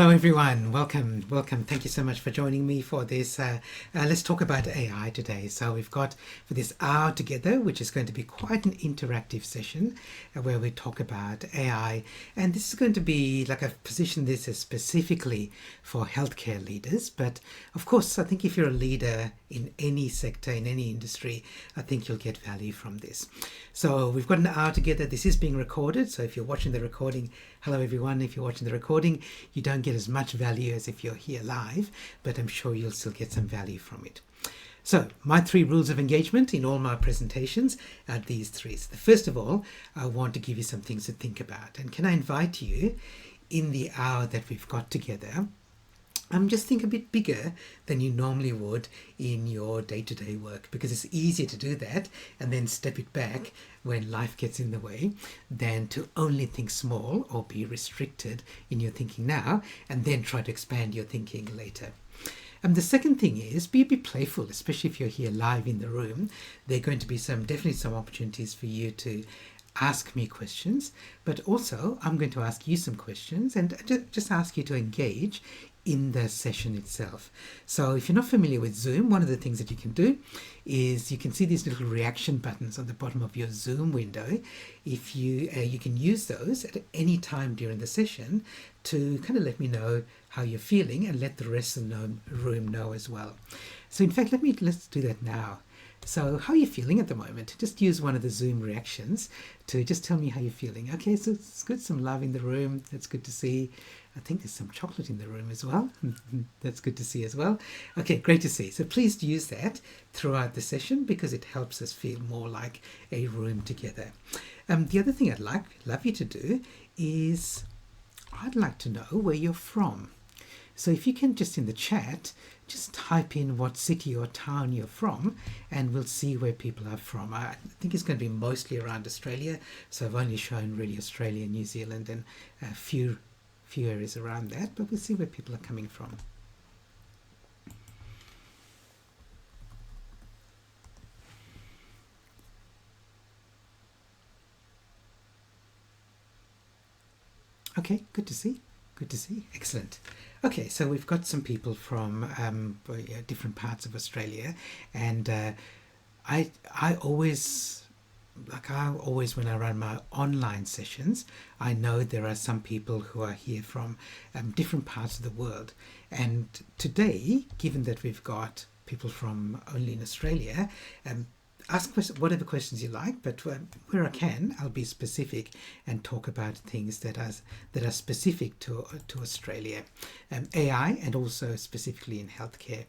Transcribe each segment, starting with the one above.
Hello everyone, welcome. Thank you so much for joining me for this. Let's talk about AI today. So we've got for this hour together, which is going to be quite an interactive session where we talk about AI. And this is going to be, like, I've positioned this as specifically for healthcare leaders. But of course, I think if you're a leader in any sector, in any industry, I think you'll get value from this. So we've got an hour together. This is being recorded. So if you're watching the recording, hello everyone. If you're watching the recording, you don't get as much value as if you're here live, but I'm sure you'll still get some value from it. So my 3 rules of engagement in all my presentations are these 3. So first of all, I want to give you some things to think about. And can I invite you in the hour that we've got together, just think a bit bigger than you normally would in your day-to-day work, because it's easier to do that and then step it back when life gets in the way than to only think small or be restricted in your thinking now and then try to expand your thinking later. And the second thing is be a bit playful, especially if you're here live in the room. There are going to be definitely some opportunities for you to ask me questions, but also I'm going to ask you some questions and just ask you to engage in the session itself. So if you're not familiar with Zoom, one of the things that you can do is you can see these little reaction buttons on the bottom of your Zoom window. If you can use those at any time during the session to kind of let me know how you're feeling and let the rest of the room know as well. So in fact, let's do that now. So how are you feeling at the moment? Just use one of the Zoom reactions to just tell me how you're feeling. Okay, so it's good, some love in the room. That's good to see. I think there's some chocolate in the room as well. That's good to see as well. Okay, great to see. So please use that throughout the session because it helps us feel more like a room together. The other thing I'd love you to do is I'd like to know where you're from. So if you can just in the chat, just type in what city or town you're from and we'll see where people are from. I think it's going to be mostly around Australia. So I've only shown really Australia, New Zealand and a few areas around that, but we'll see where people are coming from. Okay, good to see. Excellent. Okay, so we've got some people from different parts of Australia, and I always when I run my online sessions, I know there are some people who are here from different parts of the world. And today, given that we've got people from only in Australia, ask whatever questions you like, but where I can, I'll be specific and talk about things that are specific to Australia, AI, and also specifically in healthcare.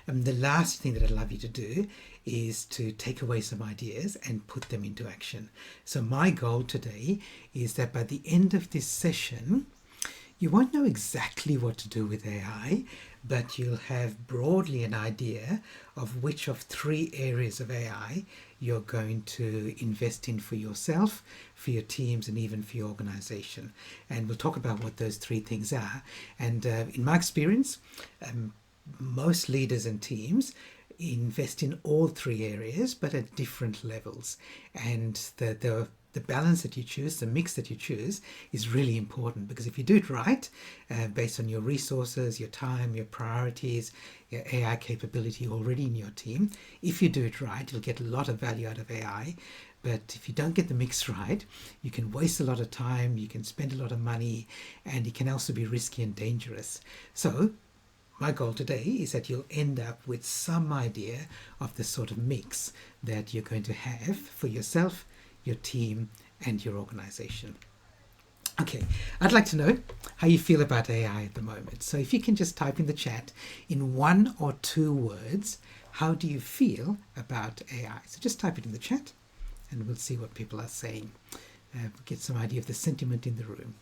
The last thing that I'd love you to do is to take away some ideas and put them into action. So my goal today is that by the end of this session, you won't know exactly what to do with AI, but you'll have broadly an idea of which of 3 areas of AI you're going to invest in for yourself, for your teams, and even for your organization. And we'll talk about what those 3 things are. And in my experience, most leaders and teams invest in all 3 areas, but at different levels. And the balance that you choose, the mix that you choose, is really important, because if you do it right, based on your resources, your time, your priorities, your AI capability already in your team, if you do it right, you'll get a lot of value out of AI. But if you don't get the mix right, you can waste a lot of time, you can spend a lot of money, and it can also be risky and dangerous. So my goal today is that you'll end up with some idea of the sort of mix that you're going to have for yourself, your team, and your organization. Okay, I'd like to know how you feel about AI at the moment. So if you can just type in the chat in 1 or 2 words, how do you feel about AI? So just type it in the chat and we'll see what people are saying. Get some idea of the sentiment in the room.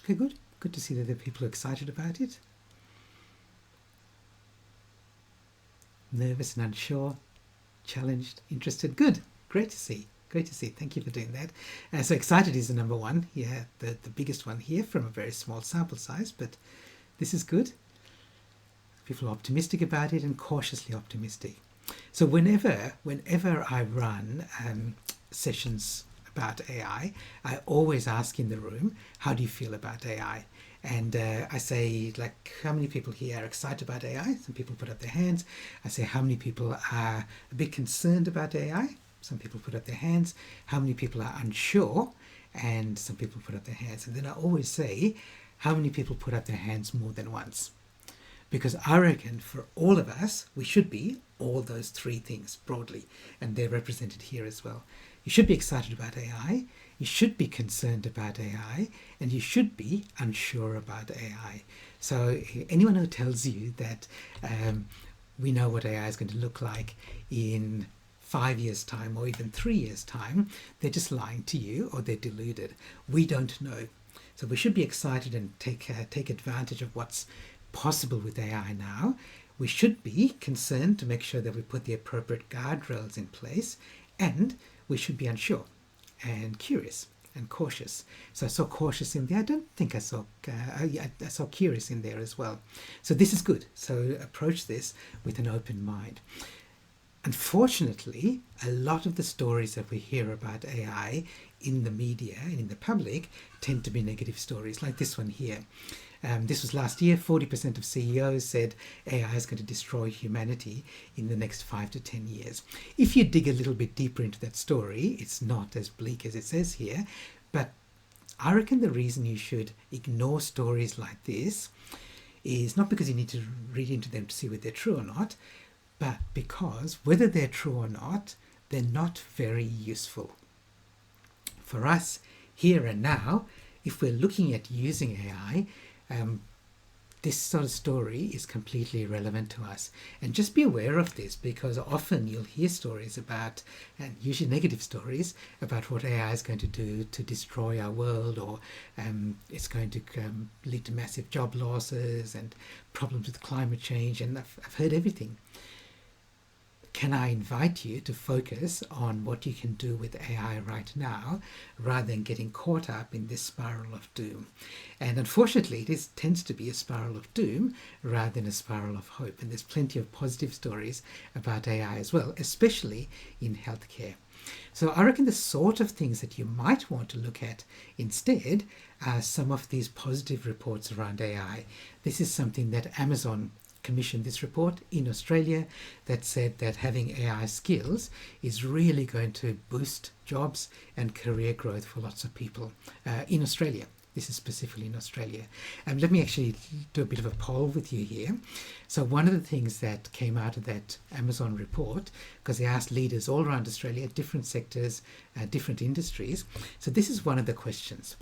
Okay, good. Good to see that the people are excited about it. Nervous and unsure, challenged, interested. Good. Great to see. Thank you for doing that. So excited is the number 1. Yeah, the biggest one here from a very small sample size, but this is good. People are optimistic about it and cautiously optimistic. So whenever I run sessions about AI, I always ask in the room, how do you feel about AI? And I say, like, how many people here are excited about AI? Some people put up their hands. I say, how many people are a bit concerned about AI? Some people put up their hands. How many people are unsure? And some people put up their hands. And then I always say, how many people put up their hands more than once? Because I reckon for all of us, we should be all those three things broadly, and they're represented here as well. You should be excited about AI, you should be concerned about AI, and you should be unsure about AI. So anyone who tells you that we know what AI is going to look like in 5 years' time or even 3 years' time, they're just lying to you, or they're deluded. We don't know. So we should be excited and take advantage of what's possible with AI now. We should be concerned to make sure that we put the appropriate guardrails in place, and we should be unsure and curious and cautious. So I saw cautious in there. I don't think I saw curious in there as well. So this is good. So approach this with an open mind. Unfortunately, a lot of the stories that we hear about AI in the media and in the public tend to be negative stories, like this one here. This was last year. 40% of CEOs said AI is going to destroy humanity in the next 5 to 10 years. If you dig a little bit deeper into that story, it's not as bleak as it says here, but I reckon the reason you should ignore stories like this is not because you need to read into them to see whether they're true or not, but because whether they're true or not, they're not very useful. For us, here and now, if we're looking at using AI, this sort of story is completely irrelevant to us. And just be aware of this, because often you'll hear stories about, and usually negative stories, about what AI is going to do to destroy our world, or it's going to lead to massive job losses and problems with climate change, and I've heard everything. Can I invite you to focus on what you can do with AI right now, rather than getting caught up in this spiral of doom? And unfortunately, it tends to be a spiral of doom rather than a spiral of hope. And there's plenty of positive stories about AI as well, especially in healthcare. So I reckon the sort of things that you might want to look at instead are some of these positive reports around AI. This is something that Amazon commissioned this report in Australia that said that having AI skills is really going to boost jobs and career growth for lots of people in Australia. This is specifically in Australia. Let me actually do a bit of a poll with you here. So one of the things that came out of that Amazon report, because they asked leaders all around Australia, different sectors, different industries. So this is one of the questions.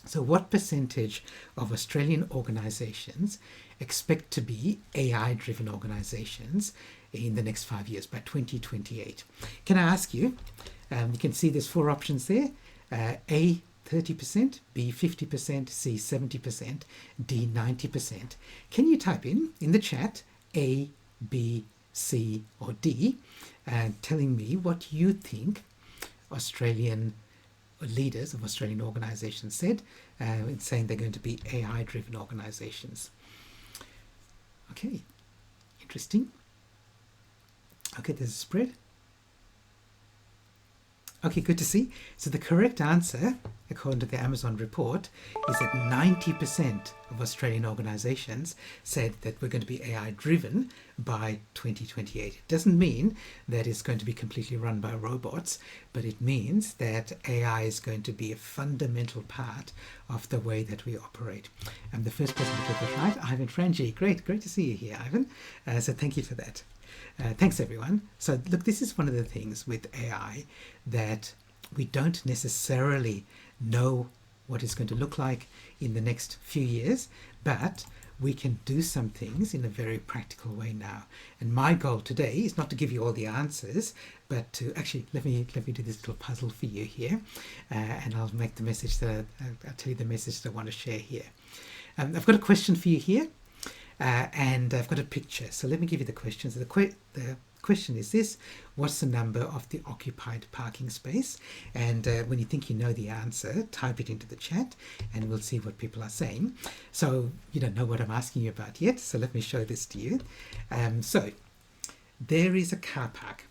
So what percentage of Australian organisations expect to be AI-driven organisations in the next 5 years, by 2028? Can I ask you, you can see there's 4 options there, A, 30%, B, 50%, C, 70%, D, 90%. Can you type in the chat A, B, C or D, telling me what you think Australian leaders of Australian organisations said, in saying they're going to be AI-driven organisations. Okay, interesting. Okay, there's a spread. Okay, good to see. So the correct answer, according to the Amazon report, is that 90% of Australian organisations said that we're going to be AI driven by 2028. It doesn't mean that it's going to be completely run by robots, but it means that AI is going to be a fundamental part of the way that we operate. And the first person to get that right, Ivan Frangi. Great to see you here, Ivan. So thank you for that. Thanks, everyone. So look, this is one of the things with AI that we don't necessarily know what it's going to look like in the next few years, but we can do some things in a very practical way now. And my goal today is not to give you all the answers, but to actually, let me do this little puzzle for you here, and I'll make the message that I'll tell you the message that I want to share here. I've got a question for you here. And I've got a picture. So let me give you the questions. The question is this: what's the number of the occupied parking space? And when you think you know the answer, type it into the chat and we'll see what people are saying. So you don't know what I'm asking you about yet, so let me show this to you. So there is a car park,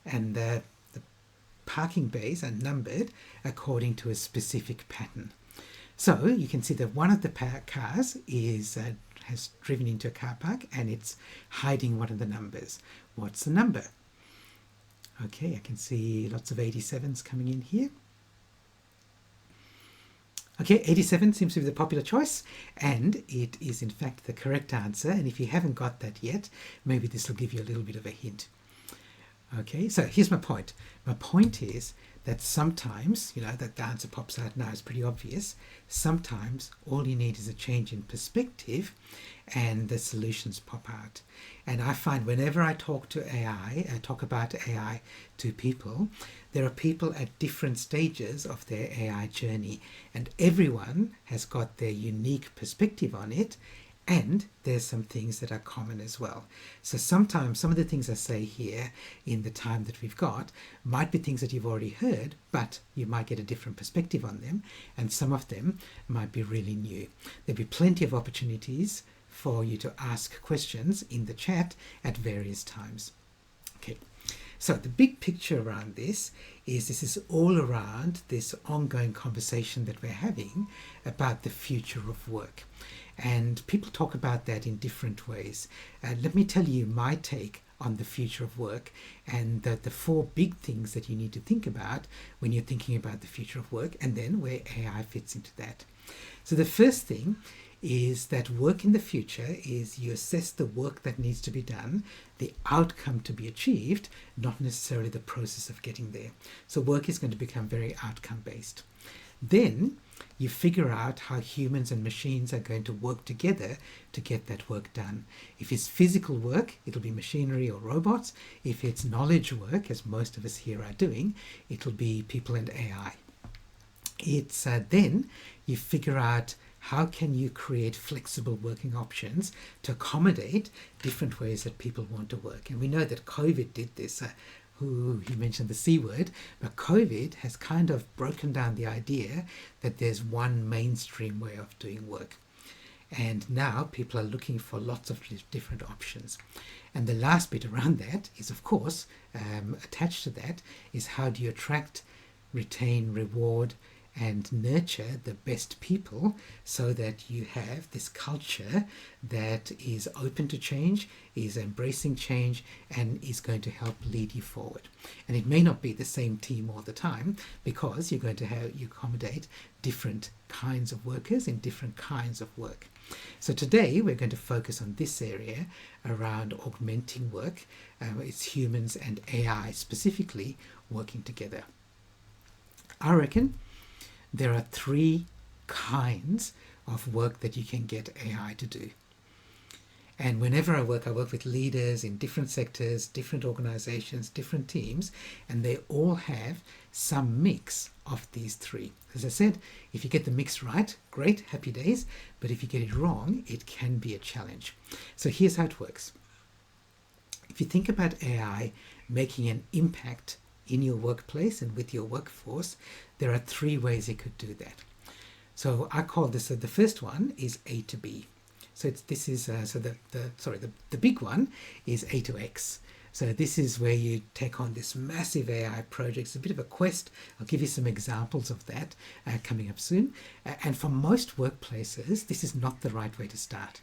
and the parking bays are numbered according to a specific pattern. So you can see that one of the cars has driven into a car park and it's hiding one of the numbers. What's the number? Okay, I can see lots of 87s coming in here. Okay, 87 seems to be the popular choice, and it is in fact the correct answer. And if you haven't got that yet, maybe this will give you a little bit of a hint. Okay, so here's my point. My point is that sometimes, that the answer pops out now is pretty obvious. Sometimes all you need is a change in perspective and the solutions pop out. And I find whenever I talk to AI, I talk about AI to people, there are people at different stages of their AI journey, and everyone has got their unique perspective on it. And there's some things that are common as well. So sometimes some of the things I say here in the time that we've got might be things that you've already heard, but you might get a different perspective on them. And some of them might be really new. There'll be plenty of opportunities for you to ask questions in the chat at various times. Okay. So the big picture around this is all around this ongoing conversation that we're having about the future of work. And people talk about that in different ways. Let me tell you my take on the future of work and the four big things that you need to think about when you're thinking about the future of work, and then where AI fits into that. So the first thing is that work in the future is you assess the work that needs to be done, the outcome to be achieved, not necessarily the process of getting there. So work is going to become very outcome based. Then you figure out how humans and machines are going to work together to get that work done. If it's physical work, it'll be machinery or robots. If it's knowledge work, as most of us here are doing, it'll be people and AI. It's then you figure out how can you create flexible working options to accommodate different ways that people want to work. And we know that COVID did this. He mentioned the C word, but COVID has kind of broken down the idea that there's one mainstream way of doing work. And now people are looking for lots of different options. And the last bit around that is, of course, attached to that is how do you attract, retain, reward, and nurture the best people so that you have this culture that is open to change, is embracing change, and is going to help lead you forward. And it may not be the same team all the time, because you're going to you accommodate different kinds of workers in different kinds of work. So today we're going to focus on this area around augmenting work. It's humans and AI specifically working together. I reckon there are three kinds of work that you can get AI to do. And whenever I work with leaders in different sectors, different organizations, different teams, and they all have some mix of these three. As I said, if you get the mix right, great, happy days. But if you get it wrong, it can be a challenge. So here's how it works. If you think about AI making an impact in your workplace and with your workforce, there are three ways it could do that. So I call this, the first one is A to B. So the big one is A to X. So this is where you take on this massive AI project. It's a bit of a quest. I'll give you some examples of that coming up soon. And for most workplaces, this is not the right way to start.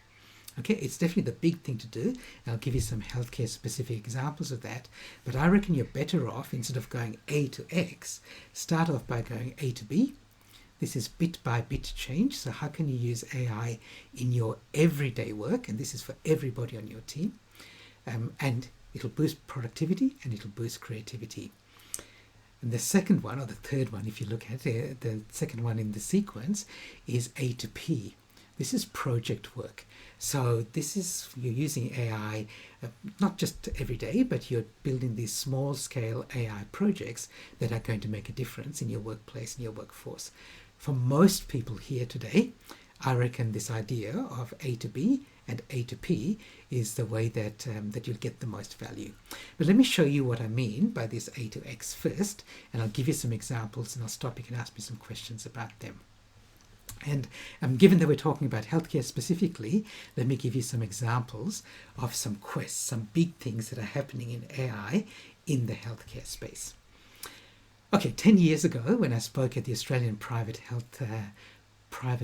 Okay, it's definitely the big thing to do. I'll give you some healthcare specific examples of that. But I reckon you're better off, instead of going A to X, start off by going A to B. This is bit by bit change. So how can you use AI in your everyday work? And this is for everybody on your team. And it'll boost productivity and it'll boost creativity. And the second one, or the third one, if you look at it, the second one in the sequence is A to P. This is project work. So this is, you're using AI, not just every day, but you're building these small scale AI projects that are going to make a difference in your workplace and your workforce. For most people here today, I reckon this idea of A to B and A to P is the way that you'll get the most value. But let me show you what I mean by this A to X first, and I'll give you some examples and I'll stop. You can ask me some questions about them. And given that we're talking about healthcare specifically, let me give you some examples of some quests, some big things that are happening in AI in the healthcare space. Okay, 10 years ago, when I spoke at the Australian Private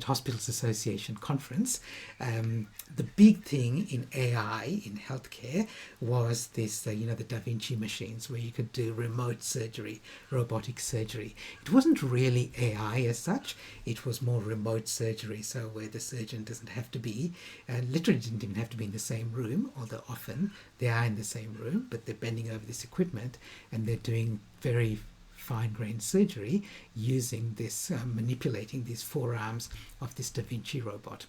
Hospitals Association conference, the big thing in AI in healthcare was this, the Da Vinci machines where you could do remote surgery, robotic surgery. It wasn't really AI as such, it was more remote surgery, so where the surgeon doesn't have to be, literally didn't even have to be in the same room, although often they are in the same room, but they're bending over this equipment and they're doing very fine-grained surgery using this, manipulating these forearms of this Da Vinci robot.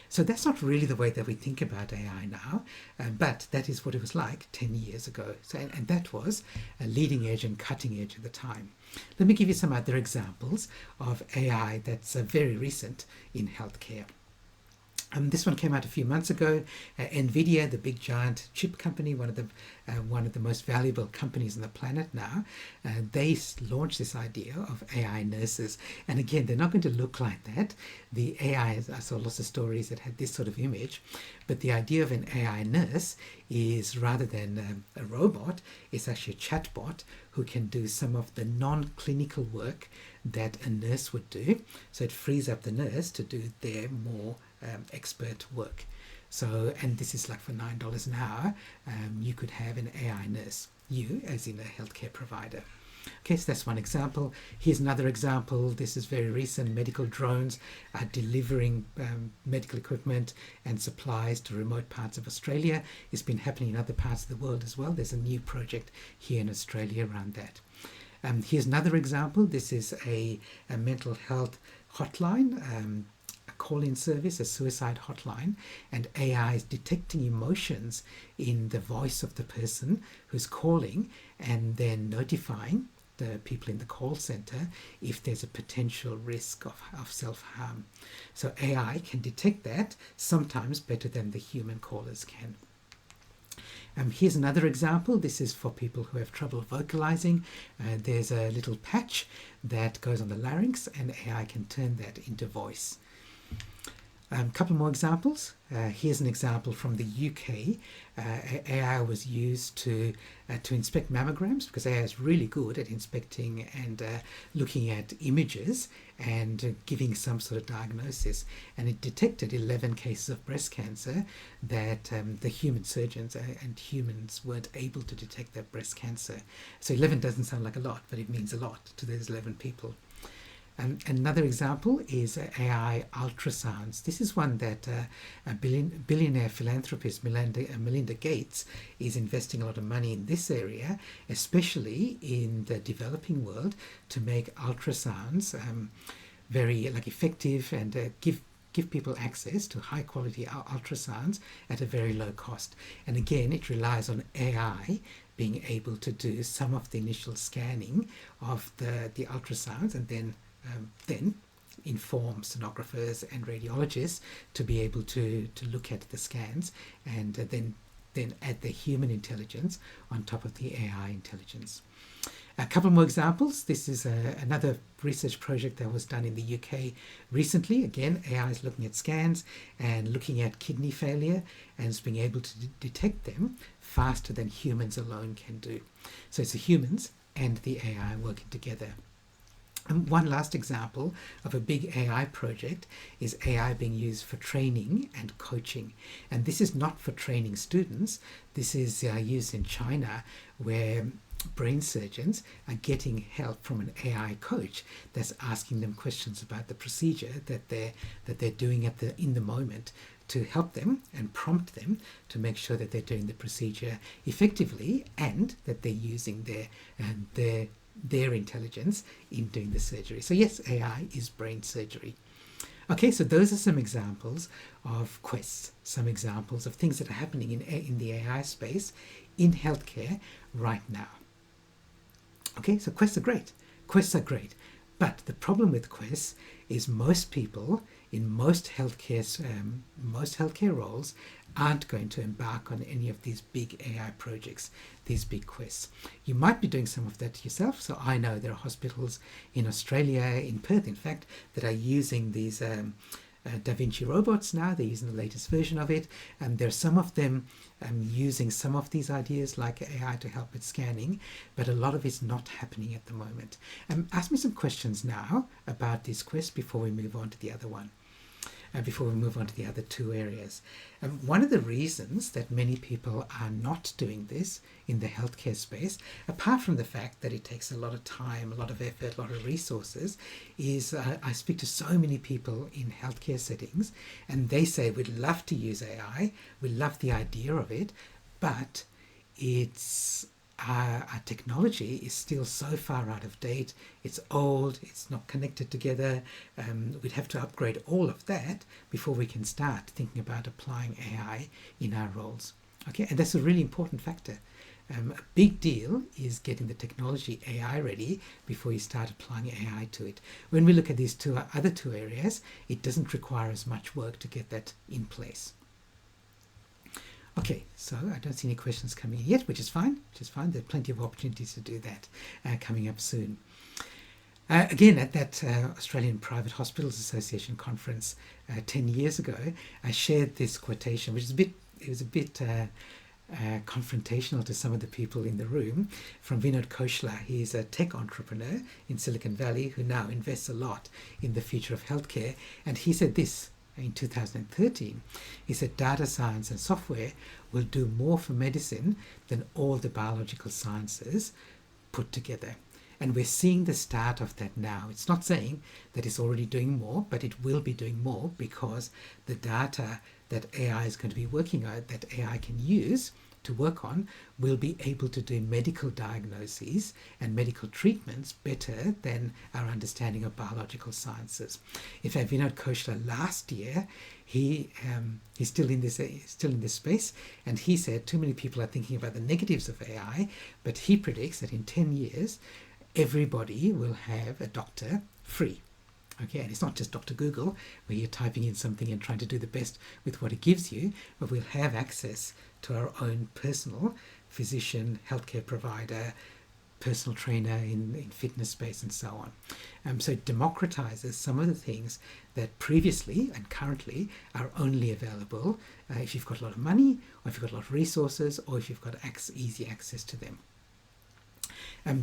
So that's not really the way that we think about AI now, but that is what it was like 10 years ago. So, and that was a leading edge and cutting edge at the time. Let me give you some other examples of AI that's very recent in healthcare. This one came out a few months ago. Nvidia, the big giant chip company, one of the most valuable companies on the planet now, they launched this idea of AI nurses. And again, they're not going to look like that. The AI, I saw lots of stories that had this sort of image, but the idea of an AI nurse is, rather than a robot, it's actually a chatbot who can do some of the non-clinical work that a nurse would do. So it frees up the nurse to do their more expert work. So, and this is like for $9 an hour, you could have an AI nurse, you as in a healthcare provider. Okay, so that's one example. Here's another example. This is very recent. Medical drones are delivering medical equipment and supplies to remote parts of Australia. It's been happening in other parts of the world as well. There's a new project here in Australia around that. Here's another example. This is a mental health hotline, a call-in service, a suicide hotline, and AI is detecting emotions in the voice of the person who's calling and then notifying the people in the call center if there's a potential risk of self-harm. So AI can detect that sometimes better than the human callers can. Here's another example. This is for people who have trouble vocalizing. There's a little patch that goes on the larynx and AI can turn that into voice. A couple more examples. Here's an example from the UK. AI was used to inspect mammograms, because AI is really good at inspecting and looking at images and giving some sort of diagnosis. And it detected 11 cases of breast cancer that the human surgeons and humans weren't able to detect that breast cancer. So 11 doesn't sound like a lot, but it means a lot to those 11 people. Another example is AI ultrasounds. This is one that a billionaire philanthropist Melinda Gates is investing a lot of money in this area, especially in the developing world, to make ultrasounds very effective and give people access to high quality ultrasounds at a very low cost. And again, it relies on AI being able to do some of the initial scanning of the ultrasounds and then inform sonographers and radiologists to be able to look at the scans and then add the human intelligence on top of the AI intelligence. A couple more examples. This is another research project that was done in the UK recently. Again, AI is looking at scans and looking at kidney failure and is being able to detect them faster than humans alone can do. So it's the humans and the AI working together. And one last example of a big AI project is AI being used for training and coaching. And this is not for training students. This is used in China, where brain surgeons are getting help from an AI coach that's asking them questions about the procedure that they're doing in the moment, to help them and prompt them to make sure that they're doing the procedure effectively and that they're using their intelligence in doing the surgery. So yes, AI is brain surgery. Okay, so those are some examples of quests, some examples of things that are happening in the AI space in healthcare right now. Okay, so quests are great. Quests are great. But the problem with quests is most people in most healthcare roles aren't going to embark on any of these big AI projects, these big quests. You might be doing some of that yourself. So I know there are hospitals in Australia, in Perth in fact, that are using these Da Vinci robots now. They're using the latest version of it, and there are some of them using some of these ideas like AI to help with scanning, but a lot of it's not happening at the moment. Ask me some questions now about this quest before we move on to the other one. Before we move on to the other two areas. One of the reasons that many people are not doing this in the healthcare space, apart from the fact that it takes a lot of time, a lot of effort, a lot of resources, is I speak to so many people in healthcare settings, and they say, we'd love to use AI, we love the idea of it, but it's our technology is still so far out of date. It's old, it's not connected together. We'd have to upgrade all of that before we can start thinking about applying AI in our roles. Okay, and that's a really important factor. A big deal is getting the technology AI ready before you start applying AI to it. When we look at these other two areas, it doesn't require as much work to get that in place. Okay, so I don't see any questions coming in yet, which is fine. There are plenty of opportunities to do that coming up soon. Again, at that Australian Private Hospitals Association conference 10 years ago, I shared this quotation, which is a bit confrontational to some of the people in the room, from Vinod Khosla. He's a tech entrepreneur in Silicon Valley who now invests a lot in the future of healthcare, and he said this in 2013. He said data science and software will do more for medicine than all the biological sciences put together. And we're seeing the start of that now. It's not saying that it's already doing more, but it will be doing more because the data that AI is going to be working on, that AI can use to work on, will be able to do medical diagnoses and medical treatments better than our understanding of biological sciences. In fact, Vinod Khosla last year, he's still in this space, and he said too many people are thinking about the negatives of AI, but he predicts that in 10 years, everybody will have a doctor free. Okay, and it's not just Dr. Google, where you're typing in something and trying to do the best with what it gives you, but we'll have access to our own personal physician, healthcare provider, personal trainer in fitness space, and so on. So it democratizes some of the things that previously and currently are only available if you've got a lot of money, or if you've got a lot of resources, or if you've got easy access to them.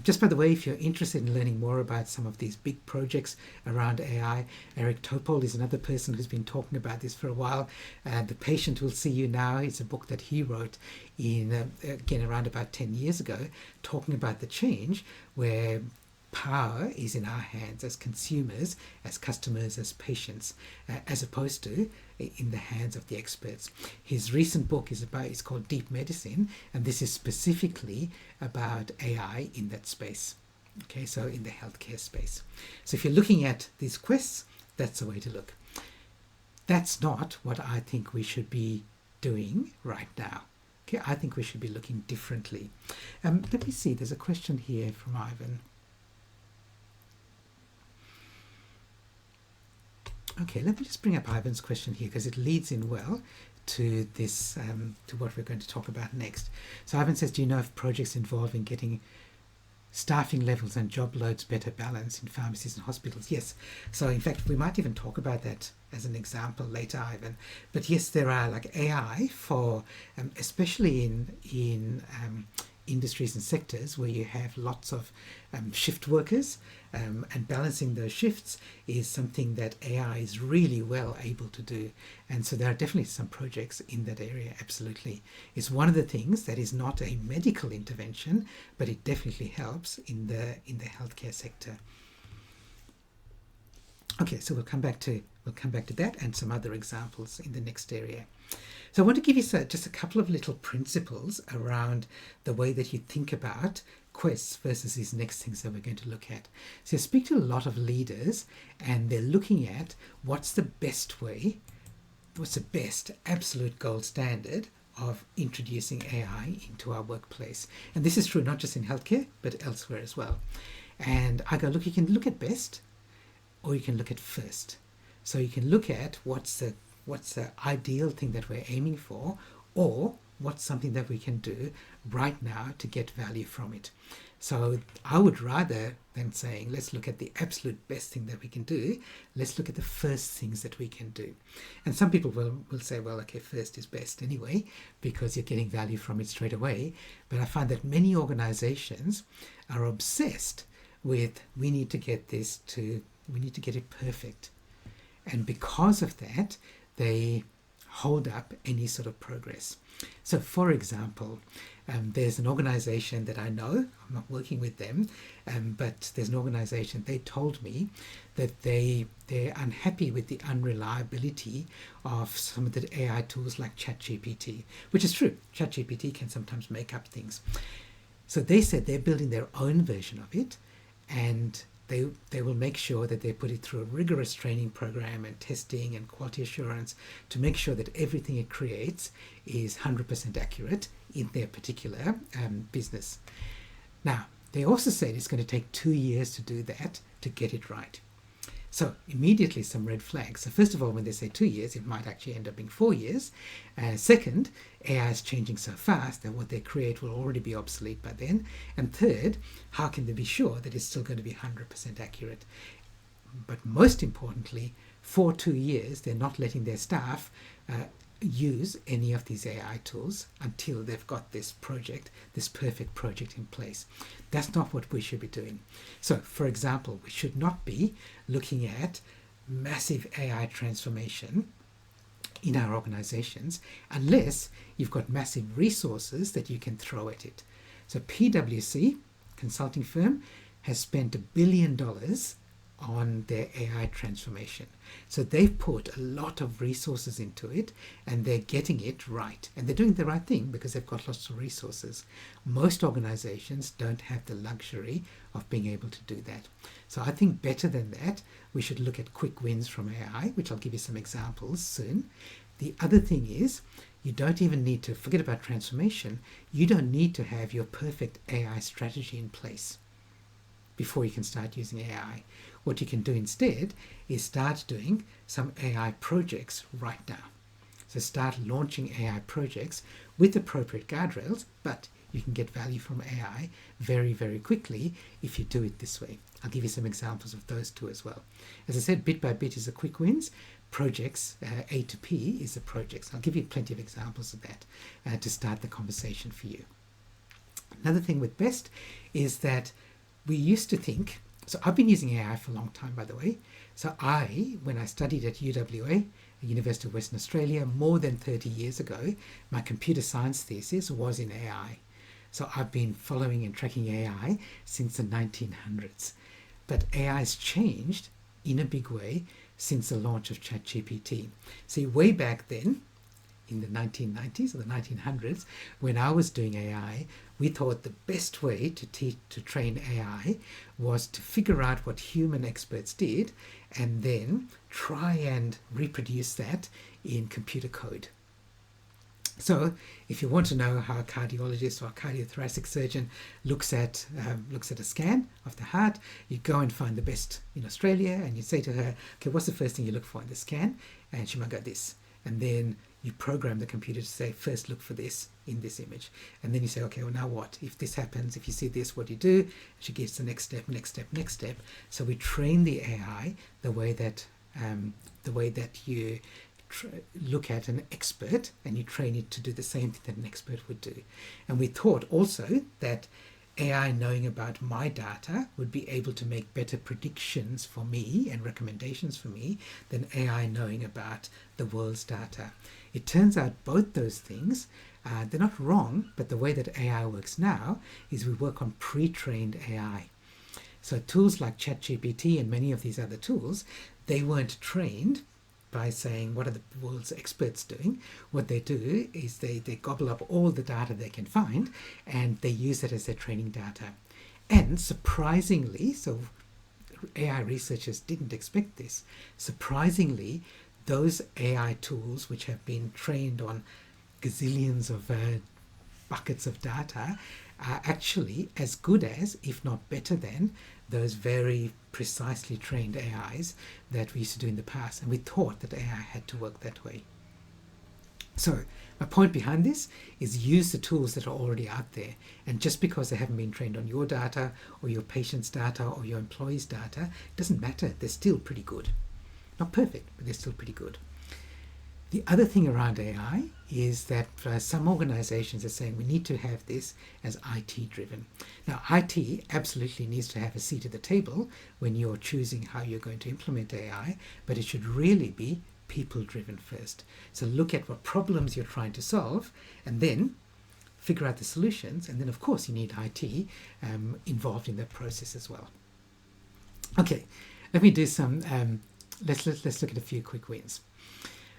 Just by the way, if you're interested in learning more about some of these big projects around AI, Eric Topol is another person who's been talking about this for a while. The Patient Will See You Now is a book that he wrote in, again, around about 10 years ago, talking about the change where power is in our hands as consumers, as customers, as patients, as opposed to in the hands of the experts. His recent book is called Deep Medicine, and this is specifically about AI in that space. Okay, so in the healthcare space. So if you're looking at these quests, that's the way to look. That's not what I think we should be doing right now. Okay, I think we should be looking differently. Let me see, there's a question here from Ivan. Okay, let me just bring up Ivan's question here because it leads in well to this, to what we're going to talk about next. So Ivan says, do you know of projects involved in getting staffing levels and job loads better balanced in pharmacies and hospitals? Yes. So in fact, we might even talk about that as an example later, Ivan. But yes, there are like AI for, especially in industries and sectors where you have lots of shift workers, and balancing those shifts is something that AI is really well able to do. And so there are definitely some projects in that area, absolutely. It's one of the things that is not a medical intervention, but it definitely helps in the healthcare sector. Okay, so we'll come back to that and some other examples in the next area. So I want to give you just a couple of little principles around the way that you think about quests versus these next things that we're going to look at. So I speak to a lot of leaders and they're looking at what's the best way, what's the best absolute gold standard of introducing AI into our workplace. And this is true not just in healthcare, but elsewhere as well. And I go, look, you can look at best or you can look at first. So you can look at what's the ideal thing that we're aiming for, or what's something that we can do right now to get value from it. So I would rather than saying, let's look at the absolute best thing that we can do, let's look at the first things that we can do. And some people will say, well, okay, first is best anyway, because you're getting value from it straight away. But I find that many organizations are obsessed with, we need to get it perfect. And because of that, they hold up any sort of progress. So for example, there's an organization that I know, I'm not working with them, but there's an organization, they told me that they're unhappy with the unreliability of some of the AI tools like ChatGPT, which is true. ChatGPT can sometimes make up things. So they said they're building their own version of it, and they will make sure that they put it through a rigorous training program and testing and quality assurance to make sure that everything it creates is 100% accurate in their particular business. Now, they also said it's going to take 2 years to do that, to get it right. So immediately some red flags. So first of all, when they say 2 years, it might actually end up being 4 years. Second, AI is changing so fast that what they create will already be obsolete by then. And third, how can they be sure that it's still going to be 100% accurate? But most importantly, for 2 years, they're not letting their staff use any of these AI tools until they've got this project, this perfect project in place. That's not what we should be doing. So, for example, we should not be looking at massive AI transformation in our organizations unless you've got massive resources that you can throw at it. So PwC, consulting firm, has spent $1 billion on their AI transformation. So they've put a lot of resources into it, and they're getting it right. And they're doing the right thing because they've got lots of resources. Most organizations don't have the luxury of being able to do that. So I think better than that, we should look at quick wins from AI, which I'll give you some examples soon. The other thing is, you don't even need to forget about transformation. You don't need to have your perfect AI strategy in place before you can start using AI. What you can do instead is start doing some AI projects right now. So start launching AI projects with appropriate guardrails, but you can get value from AI very, very quickly if you do it this way. I'll give you some examples of those two as well. As I said, bit by bit is a quick wins. Projects, A to P is the projects. I'll give you plenty of examples of that to start the conversation for you. Another thing with BEST is that we used to think, so I've been using AI for a long time, by the way. So when I studied at UWA, the University of Western Australia, more than 30 years ago, my computer science thesis was in AI. So I've been following and tracking AI since the 1900s. But AI has changed in a big way since the launch of ChatGPT. See, way back then, in the 1990s or the 1900s, when I was doing AI, we thought the best way to train AI was to figure out what human experts did and then try and reproduce that in computer code. So if you want to know how a cardiologist or a cardiothoracic surgeon looks at a scan of the heart, you go and find the best in Australia and you say to her, okay, what's the first thing you look for in the scan? And she might go this. And then you program the computer to say, first look for this in this image. And then you say, okay, well, now what? If this happens, if you see this, what do you do? And she gives the next step, next step, next step. So we train the AI the way that you look at an expert and you train it to do the same thing that an expert would do. And we thought also that AI knowing about my data would be able to make better predictions for me and recommendations for me than AI knowing about the world's data. It turns out both those things, they're not wrong, but the way that AI works now is we work on pre-trained AI. So tools like ChatGPT and many of these other tools, they weren't trained by saying, what are the world's experts doing? What they do is they gobble up all the data they can find and they use it as their training data. And surprisingly, so AI researchers didn't expect this, surprisingly, those AI tools which have been trained on gazillions of buckets of data are actually as good as, if not better than, those very precisely trained AIs that we used to do in the past. And we thought that AI had to work that way. So my point behind this is use the tools that are already out there. And just because they haven't been trained on your data or your patient's data or your employees' data, it doesn't matter. They're still pretty good. Not perfect, but they're still pretty good. The other thing around AI is that some organizations are saying we need to have this as IT driven. Now, IT absolutely needs to have a seat at the table when you're choosing how you're going to implement AI, but it should really be people driven first. So look at what problems you're trying to solve and then figure out the solutions. And then, of course, you need IT involved in that process as well. Okay, let me do some, let's look at a few quick wins.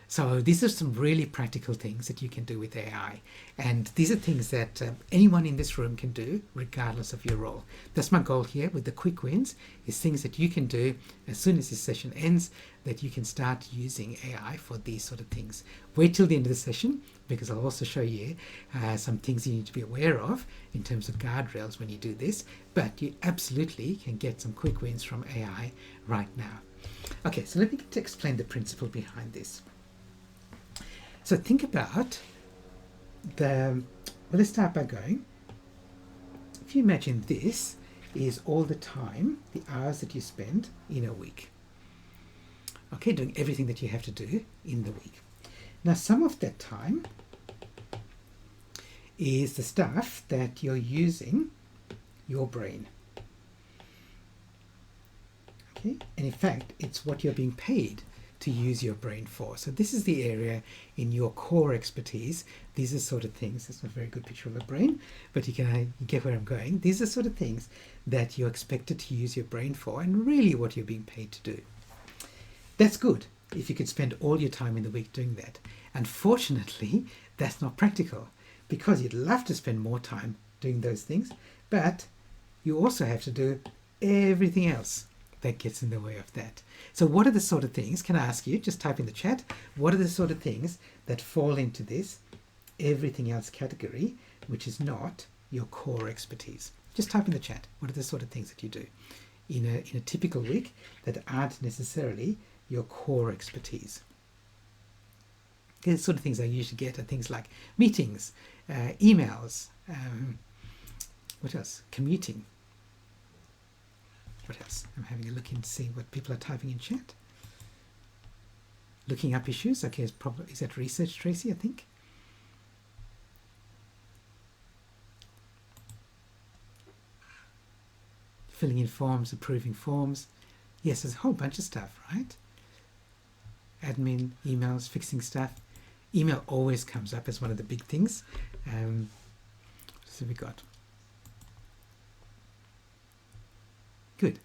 So these are some really practical things that you can do with AI. And these are things that anyone in this room can do regardless of your role. That's my goal here with the quick wins, is things that you can do as soon as this session ends, that you can start using AI for these sort of things. Wait till the end of the session, because I'll also show you some things you need to be aware of in terms of guardrails when you do this. But you absolutely can get some quick wins from AI right now. Okay, so let me explain the principle behind this. So think about well, let's start by going, if you imagine this is all the time, the hours that you spend in a week. Okay, doing everything that you have to do in the week. Now, some of that time is the stuff that you're using your brain. Okay, and in fact, it's what you're being paid to use your brain for. So this is the area in your core expertise. These are sort of things, it's not a very good picture of a brain, but you get where I'm going. These are sort of things that you're expected to use your brain for and really what you're being paid to do. That's good if you could spend all your time in the week doing that. Unfortunately, that's not practical because you'd love to spend more time doing those things, but you also have to do everything else that gets in the way of that. So what are the sort of things, can I ask you, just type in the chat, what are the sort of things that fall into this everything else category, which is not your core expertise? Just type in the chat, what are the sort of things that you do in a typical week that aren't necessarily your core expertise? The sort of things I usually get are things like meetings, emails, what else? Commuting. What else? I'm having a look and see what people are typing in chat. Looking up issues. Okay, is that research, Tracy, I think? Filling in forms, approving forms. Yes, there's a whole bunch of stuff, right? Admin, emails, fixing stuff. Email always comes up as one of the big things. What else have we got? Good.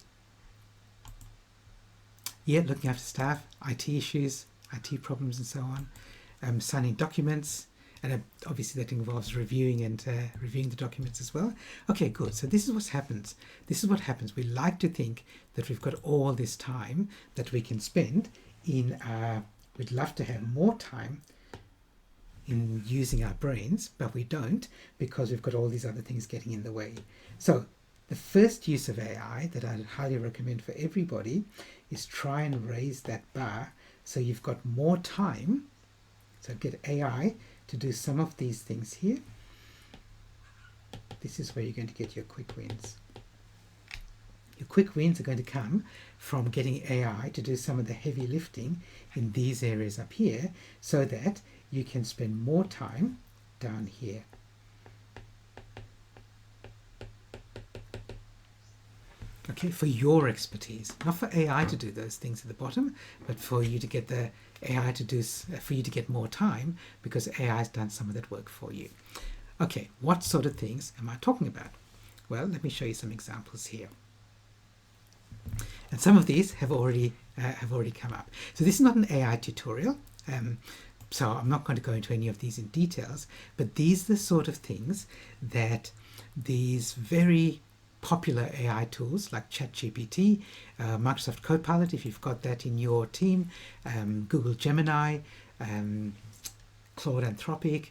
Yeah, looking after staff, IT issues, IT problems and so on. Signing documents, and obviously that involves reviewing and reviewing the documents as well. Okay, good. So this is what happens. This is what happens. We like to think that we've got all this time that we can spend in we'd love to have more time in using our brains, but we don't because we've got all these other things getting in the way. So the first use of AI that I highly recommend for everybody is try and raise that bar so you've got more time. So get AI to do some of these things here. This is where you're going to get your quick wins. Your quick wins are going to come from getting AI to do some of the heavy lifting in these areas up here so that you can spend more time down here. Okay, for your expertise, not for AI to do those things at the bottom, but for you to get the AI to do, for you to get more time because AI has done some of that work for you. Okay, what sort of things am I talking about? Well, let me show you some examples here. And some of these have already come up. So this is not an AI tutorial, so I'm not going to go into any of these in details, but these are the sort of things that these very popular AI tools like ChatGPT, Microsoft Copilot, if you've got that in your team, Google Gemini, Claude Anthropic,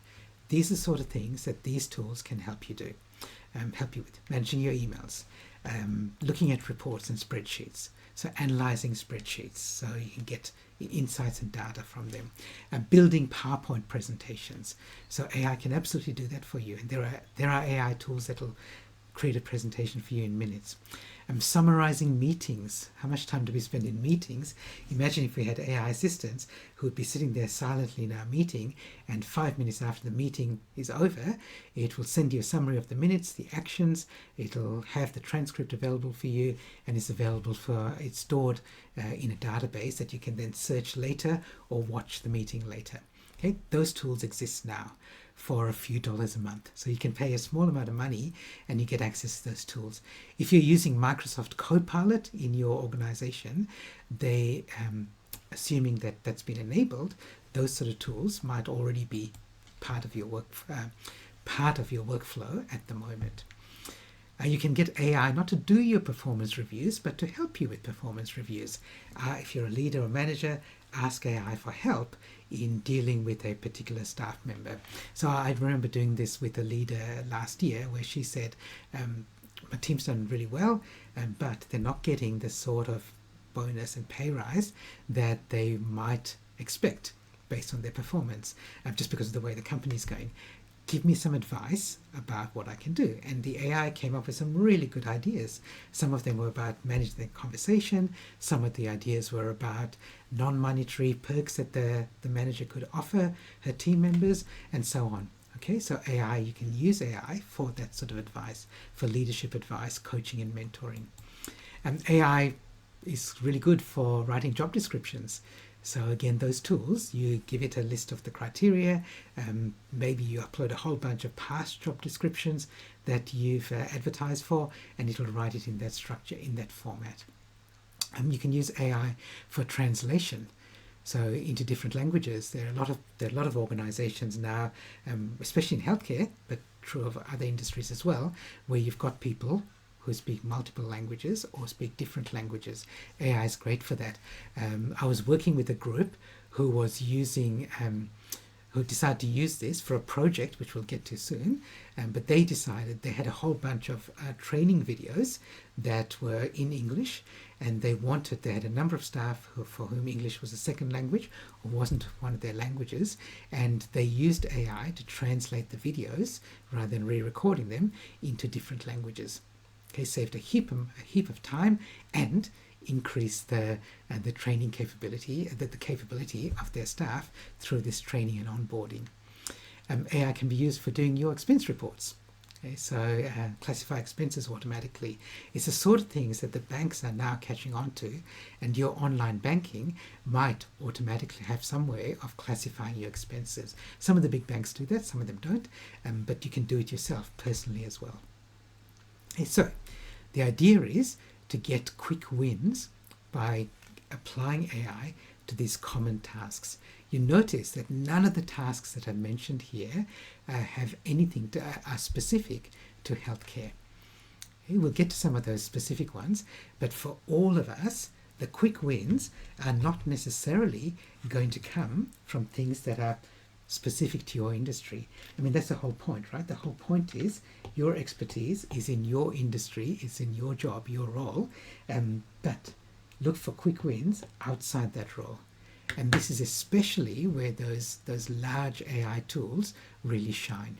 these are the sort of things that these tools can help you do, help you with managing your emails, looking at reports and spreadsheets. So analyzing spreadsheets so you can get insights and data from them. Building PowerPoint presentations. So AI can absolutely do that for you. And there are AI tools that will create a presentation for you in minutes. Summarizing meetings. How much time do we spend in meetings? Imagine if we had AI assistants who would be sitting there silently in our meeting, and 5 minutes after the meeting is over, it will send you a summary of the minutes, the actions, it'll have the transcript available for you, and it's stored in a database that you can then search later or watch the meeting later. Okay, those tools exist now for a few dollars a month. So you can pay a small amount of money and you get access to those tools. If you're using Microsoft Copilot in your organization, they, assuming that that's been enabled, those sort of tools might already be part of your workflow at the moment. You can get AI not to do your performance reviews, but to help you with performance reviews. If you're a leader or manager, ask AI for help in dealing with a particular staff member. So I remember doing this with a leader last year where she said, my team's done really well, but they're not getting the sort of bonus and pay rise that they might expect based on their performance, just because of the way the company's going. Give me some advice about what I can do. And the AI came up with some really good ideas. Some of them were about managing the conversation. Some of the ideas were about non-monetary perks that the manager could offer her team members, and so on. Okay, so AI, you can use AI for that sort of advice, for leadership advice, coaching and mentoring. AI is really good for writing job descriptions. So again, those tools, you give it a list of the criteria, maybe you upload a whole bunch of past job descriptions that you've advertised for, and it'll write it in that structure, in that format. You can use AI for translation, so into different languages. There are a lot of organizations now, especially in healthcare, but true of other industries as well, where you've got people who speak multiple languages or speak different languages. AI is great for that. I was working with a group who was using, who decided to use this for a project, which we'll get to soon, but they decided they had a whole bunch of training videos that were in English, and they had a number of staff for whom English was a second language or wasn't one of their languages, and they used AI to translate the videos rather than re-recording them into different languages. Okay, saved a heap of time and increased the training capability, the capability of their staff through this training and onboarding. AI can be used for doing your expense reports. Okay, so classify expenses automatically. It's the sort of things that the banks are now catching on to, and your online banking might automatically have some way of classifying your expenses. Some of the big banks do that, some of them don't, but you can do it yourself personally as well. So the idea is to get quick wins by applying AI to these common tasks. You notice that none of the tasks that are mentioned here have anything to are specific to healthcare. Okay, we'll get to some of those specific ones, but for all of us, the quick wins are not necessarily going to come from things that are specific to your industry. I mean, that's the whole point, right? The whole point is your expertise is in your industry, is in your job, your role, but look for quick wins outside that role. And this is especially where those large AI tools really shine.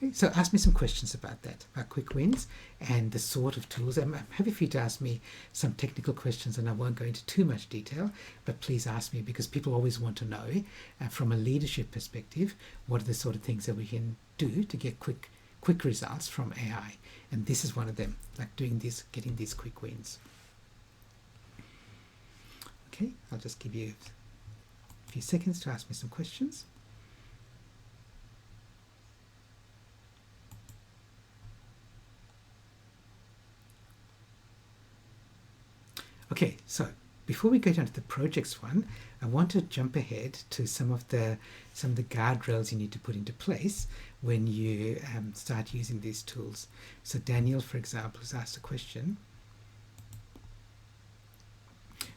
Okay, so ask me some questions about that, about quick wins and the sort of tools. I'm happy for you to ask me some technical questions, and I won't go into too much detail, but please ask me, because people always want to know from a leadership perspective, what are the sort of things that we can do to get quick results from AI. And this is one of them, like doing this, getting these quick wins. Okay, I'll just give you a few seconds to ask me some questions. Okay, so before we go down to the projects one, I want to jump ahead to some of the guardrails you need to put into place when you start using these tools. So Daniel, for example, has asked a question.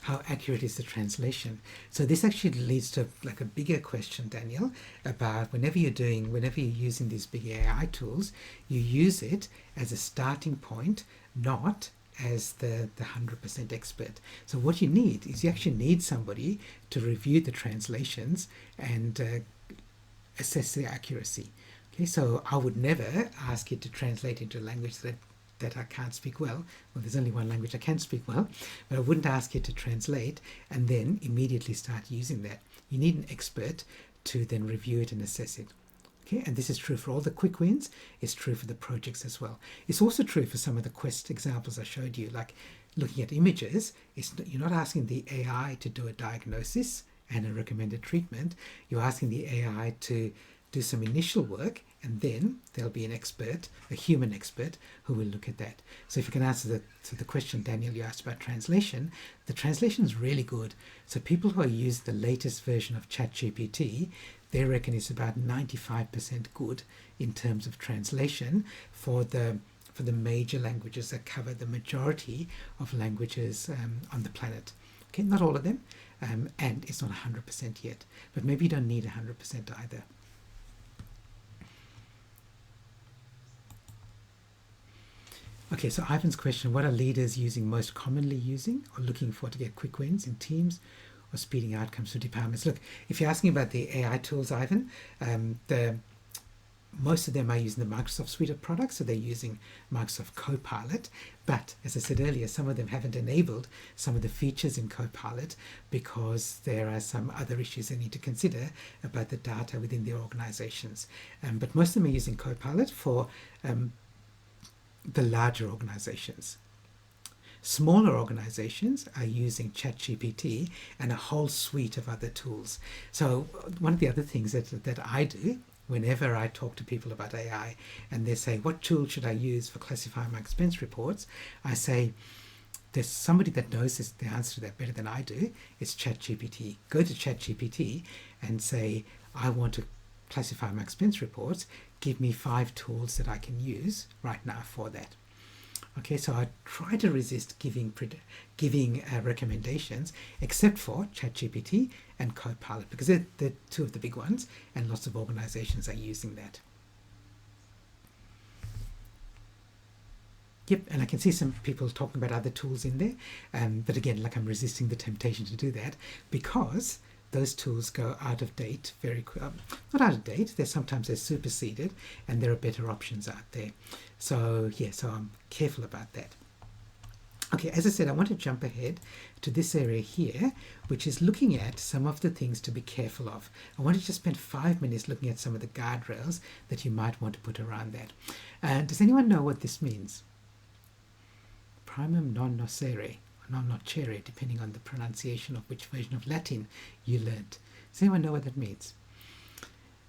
How accurate is the translation? So this actually leads to like a bigger question, Daniel, about whenever you're using these big AI tools, you use it as a starting point, not as the 100% expert. So what you need is you actually need somebody to review the translations and assess the accuracy. Okay, so I would never ask it to translate into a language that I can't speak well. Well, there's only one language I can speak well, but I wouldn't ask it to translate and then immediately start using that. You need an expert to then review it and assess it. Okay, and this is true for all the quick wins. It's true for the projects as well. It's also true for some of the quest examples I showed you, like looking at images. You're not asking the AI to do a diagnosis and a recommended treatment. You're asking the AI to do some initial work, and then there'll be an expert, a human expert, who will look at that. So if you can answer the question, Daniel, you asked about translation, the translation is really good. So people who use the latest version of ChatGPT, they reckon it's about 95% good in terms of translation for the major languages that cover the majority of languages on the planet. Okay, not all of them, and it's not 100% yet, but maybe you don't need 100% either. Okay, so Ivan's question, what are leaders most commonly using or looking for to get quick wins in teams or speeding outcomes for departments? Look, if you're asking about the AI tools, Ivan, most of them are using the Microsoft suite of products, so they're using Microsoft Copilot. But as I said earlier, some of them haven't enabled some of the features in Copilot because there are some other issues they need to consider about the data within their organizations. But most of them are using Copilot for the larger organizations. Smaller organizations are using ChatGPT and a whole suite of other tools. So one of the other things that I do whenever I talk to people about AI and they say, what tool should I use for classifying my expense reports? I say, there's somebody that knows the answer to that better than I do. It's ChatGPT. Go to ChatGPT and say, I want to classify my expense reports. Give me 5 tools that I can use right now for that. Okay, so I try to resist giving recommendations, except for ChatGPT and Copilot, because they're 2 of the big ones, and lots of organizations are using that. Yep, and I can see some people talking about other tools in there, but again, like I'm resisting the temptation to do that because those tools go out of date very quick. Not out of date, sometimes they're superseded and there are better options out there. So yeah, so I'm careful about that. Okay, as I said, I want to jump ahead to this area here, which is looking at some of the things to be careful of. I want to just spend 5 minutes looking at some of the guardrails that you might want to put around that. Does anyone know what this means? Primum non nocere. Non nocere, depending on the pronunciation of which version of Latin you learnt. Does anyone know what that means?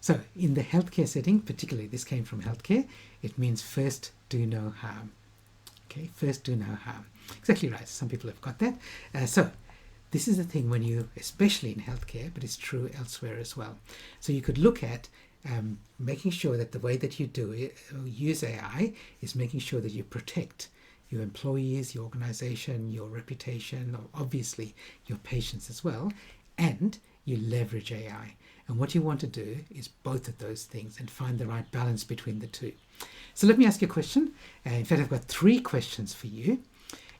So in the healthcare setting, particularly this came from healthcare, it means first do no harm. Okay, first do no harm. Exactly right. Some people have got that. So this is the thing when you, especially in healthcare, but it's true elsewhere as well. So you could look at making sure that the way that you do it, use AI is making sure that you protect your employees, your organization, your reputation, or obviously your patients as well, and you leverage AI. And what you want to do is both of those things and find the right balance between the two. So let me ask you a question. In fact, I've got 3 questions for you,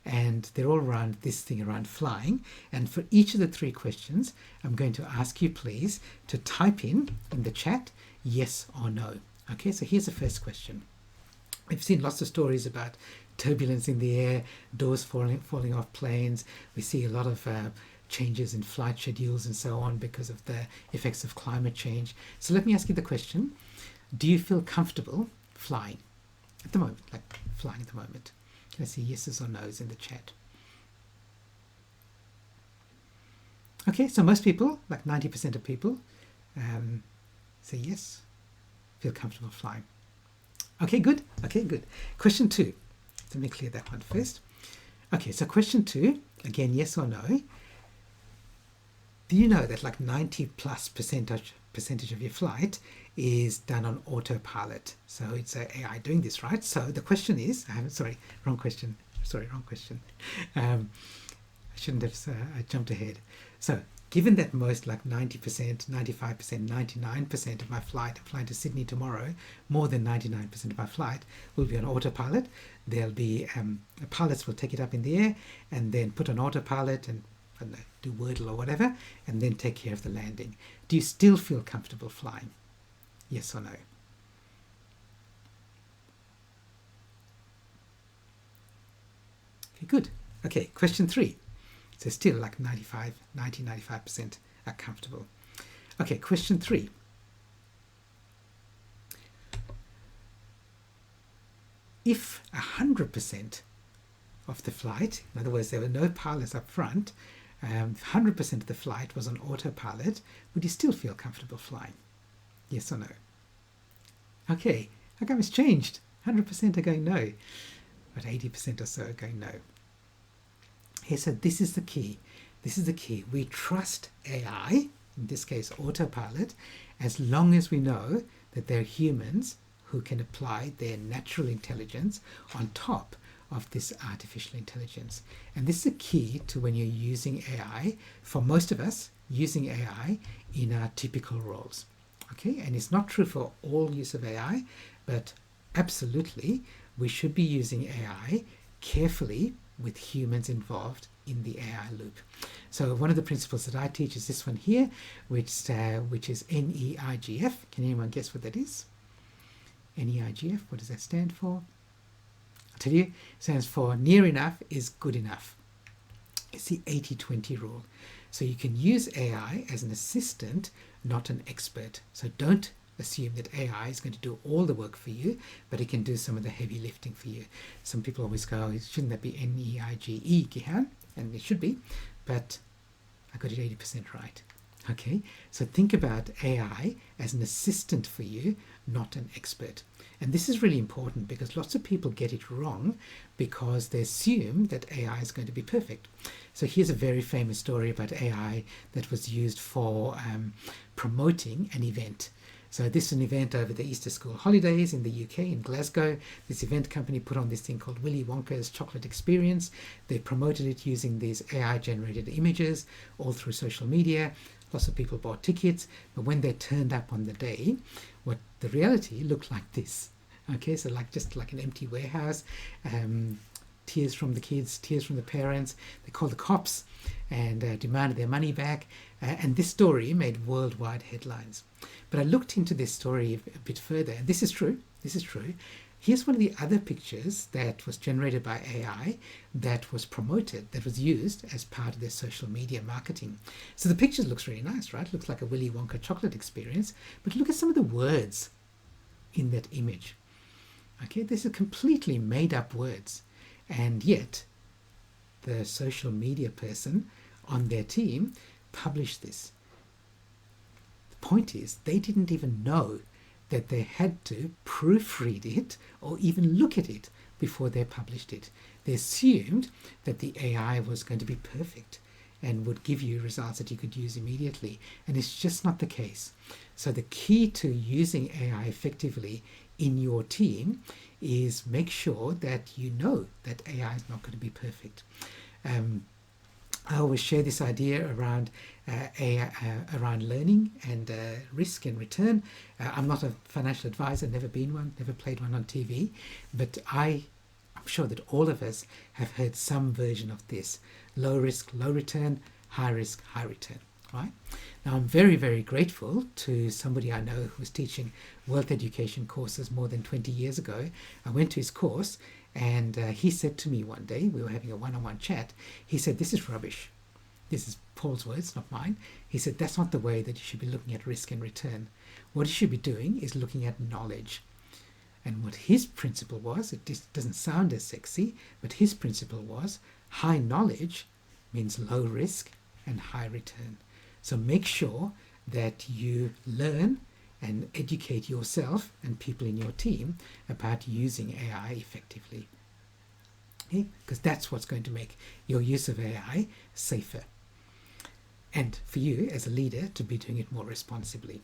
and they're all around this thing around flying. And for each of the 3 questions, I'm going to ask you, please, to type in the chat, yes or no. Okay, so here's the first question. We've seen lots of stories about turbulence in the air, doors falling off planes. We see a lot of changes in flight schedules and so on because of the effects of climate change. So let me ask you the question. Do you feel comfortable flying at the moment, like flying at the moment? Can I see yeses or nos in the chat? Okay, so most people, like 90% of people, say yes, feel comfortable flying. Okay, good. Okay, good. Question 2. Let me clear that one first. Okay, so question 2, again, yes or no. Do you know that like 90+% of your flight is done on autopilot? So it's AI doing this, right? So the question is, wrong question. I shouldn't have, I jumped ahead. So given that most, like 90%, 95%, 99% of my flight, I'm flying to Sydney tomorrow, more than 99% of my flight will be on autopilot. There'll be, pilots will take it up in the air and then put on autopilot and, I don't know, do Wordle or whatever, and then take care of the landing. Do you still feel comfortable flying? Yes or no? Okay, good. Okay, question 3. So still like 95% are comfortable. Okay, question 3. If 100% of the flight, in other words, there were no pilots up front, 100% of the flight was on autopilot, would you still feel comfortable flying? Yes or no? Okay, how come it's changed? 100% are going no, but 80% or so are going no. Here, so this is the key. This is the key. We trust AI, in this case autopilot, as long as we know that they're humans who can apply their natural intelligence on top of this artificial intelligence. And this is a key to when you're using AI, for most of us, using AI in our typical roles. Okay, and it's not true for all use of AI, but absolutely we should be using AI carefully with humans involved in the AI loop. So one of the principles that I teach is this one here, which is NEIGF. Can anyone guess what that is? NEIGF, what does that stand for? I'll tell you, it stands for near enough is good enough. It's the 80-20 rule. So you can use AI as an assistant, not an expert. So don't assume that AI is going to do all the work for you, but it can do some of the heavy lifting for you. Some people always go, shouldn't that be NEIGE, Gihan? And it should be, but I got it 80% right. Okay, so think about AI as an assistant for you, not an expert. And this is really important because lots of people get it wrong because they assume that AI is going to be perfect. So here's a very famous story about AI that was used for promoting an event. So this is an event over the Easter school holidays in the UK, in Glasgow. This event company put on this thing called Willy Wonka's Chocolate Experience. They promoted it using these AI-generated images all through social media. Lots of people bought tickets, but when they turned up on the day, what the reality looked like this. Okay, so just like an empty warehouse, tears from the kids, tears from the parents. They called the cops and demanded their money back. And this story made worldwide headlines. But I looked into this story a bit further, and this is true. This is true. Here's one of the other pictures that was generated by AI that was promoted, that was used as part of their social media marketing. So the picture looks really nice, right? Looks like a Willy Wonka chocolate experience. But look at some of the words in that image. Okay, these are completely made up words. And yet, the social media person on their team published this. The point is, they didn't even know that they had to proofread it or even look at it before they published it. They assumed that the AI was going to be perfect and would give you results that you could use immediately. And it's just not the case. So the key to using AI effectively in your team is make sure that you know that AI is not going to be perfect. I always share this idea around AI, around learning and risk and return. I'm not a financial advisor, never been one, never played one on TV, but I'm sure that all of us have heard some version of this. Low risk, low return, high risk, high return, right? Now, I'm very, very grateful to somebody I know who was teaching wealth education courses more than 20 years ago. I went to his course and he said to me one day, we were having a one-on-one chat, he said, this is rubbish. This is Paul's words, not mine. He said, that's not the way that you should be looking at risk and return. What you should be doing is looking at knowledge. And what his principle was, it just doesn't sound as sexy, but his principle was high knowledge means low risk and high return. So make sure that you learn and educate yourself and people in your team about using AI effectively. Okay? Because that's what's going to make your use of AI safer. And for you as a leader to be doing it more responsibly.